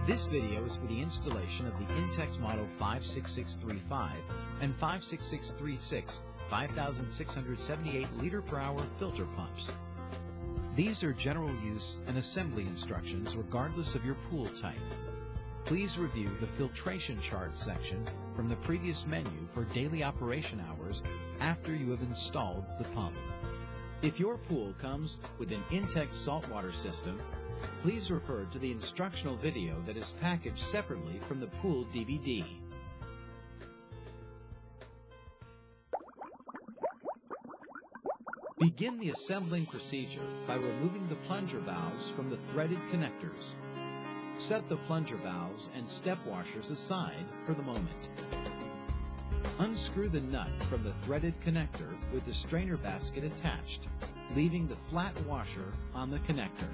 This video is for the installation of the Intex model 56635 and 56636 5,678 liter per hour filter pumps. These are general use and assembly instructions regardless of your pool type. Please review the filtration chart section from the previous menu for daily operation hours after you have installed the pump. If your pool comes with an Intex saltwater system, please refer to the instructional video that is packaged separately from the pool DVD. Begin the assembling procedure by removing the plunger valves from the threaded connectors. Set the plunger valves and step washers aside for the moment. Unscrew the nut from the threaded connector with the strainer basket attached, leaving the flat washer on the connector.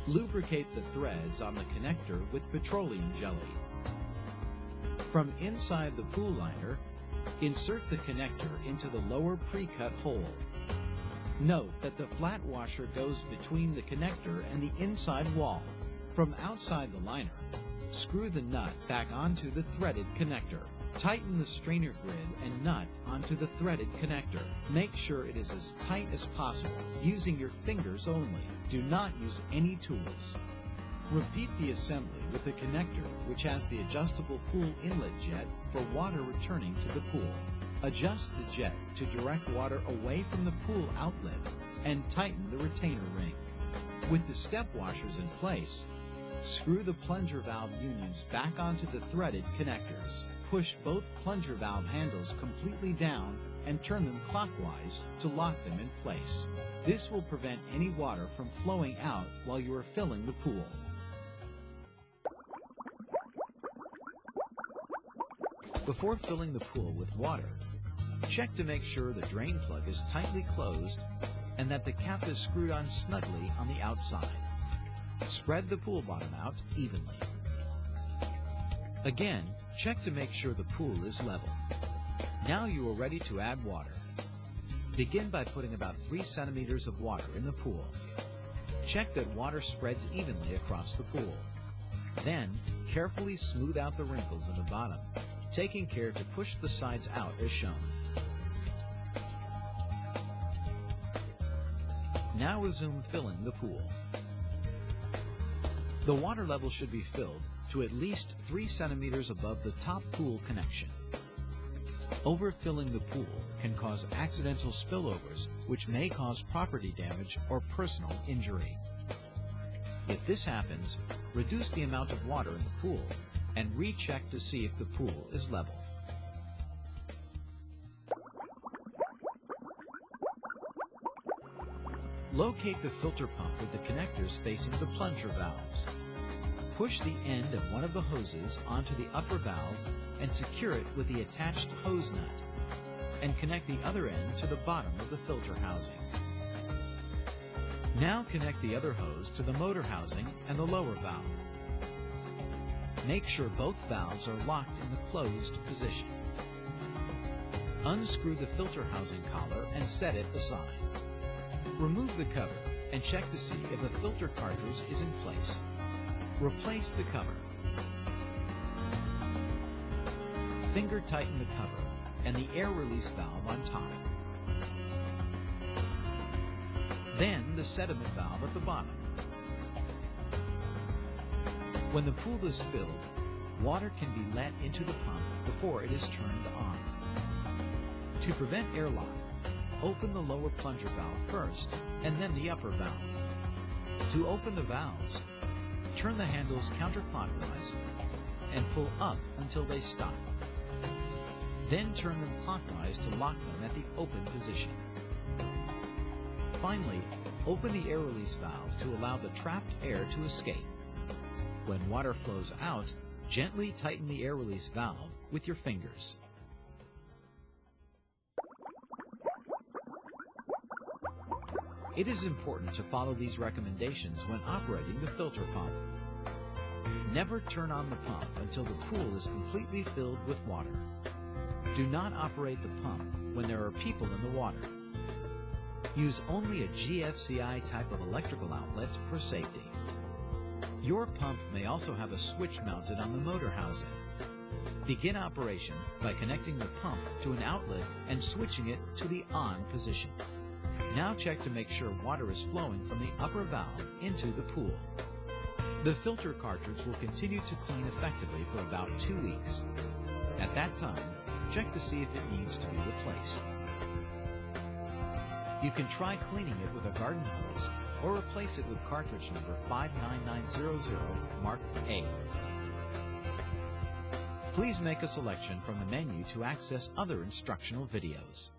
Lubricate the threads on the connector with petroleum jelly. From inside the pool liner, insert the connector into the lower pre-cut hole. Note that the flat washer goes between the connector and the inside wall. From outside the liner, screw the nut back onto the threaded connector. Tighten the strainer grid and nut onto the threaded connector. Make sure it is as tight as possible, using your fingers only. Do not use any tools. Repeat the assembly with the connector, which has the adjustable pool inlet jet for water returning to the pool. Adjust the jet to direct water away from the pool outlet and tighten the retainer ring. With the step washers in place, screw the plunger valve unions back onto the threaded connectors. Push both plunger valve handles completely down and turn them clockwise to lock them in place. This will prevent any water from flowing out while you are filling the pool. Before filling the pool with water, check to make sure the drain plug is tightly closed and that the cap is screwed on snugly on the outside. Spread the pool bottom out evenly. Again, check to make sure the pool is level. Now you are ready to add water. Begin by putting about 3 centimeters of water in the pool. Check that water spreads evenly across the pool. Then, carefully smooth out the wrinkles in the bottom, taking care to push the sides out as shown. Now resume filling the pool. The water level should be filled to at least 3 centimeters above the top pool connection. Overfilling the pool can cause accidental spillovers, which may cause property damage or personal injury. If this happens, reduce the amount of water in the pool and recheck to see if the pool is level. Locate the filter pump with the connectors facing the plunger valves. Push the end of one of the hoses onto the upper valve and secure it with the attached hose nut, and connect the other end to the bottom of the filter housing. Now connect the other hose to the motor housing and the lower valve. Make sure both valves are locked in the closed position. Unscrew the filter housing collar and set it aside. Remove the cover and check to see if the filter cartridge is in place. Replace the cover. Finger tighten the cover and the air release valve on top. Then the sediment valve at the bottom. When the pool is filled, water can be let into the pump before it is turned on. To prevent airlock, open the lower plunger valve first and then the upper valve. To open the valves, turn the handles counterclockwise and pull up until they stop. Then turn them clockwise to lock them at the open position. Finally, open the air release valve to allow the trapped air to escape. When water flows out, gently tighten the air release valve with your fingers. It is important to follow these recommendations when operating the filter pump. Never turn on the pump until the pool is completely filled with water. Do not operate the pump when there are people in the water. Use only a GFCI type of electrical outlet for safety. Your pump may also have a switch mounted on the motor housing. Begin operation by connecting the pump to an outlet and switching it to the on position. Now check to make sure water is flowing from the upper valve into the pool. The filter cartridge will continue to clean effectively for about 2 weeks. At that time, check to see if it needs to be replaced. You can try cleaning it with a garden hose or replace it with cartridge number 59900 marked A. Please make a selection from the menu to access other instructional videos.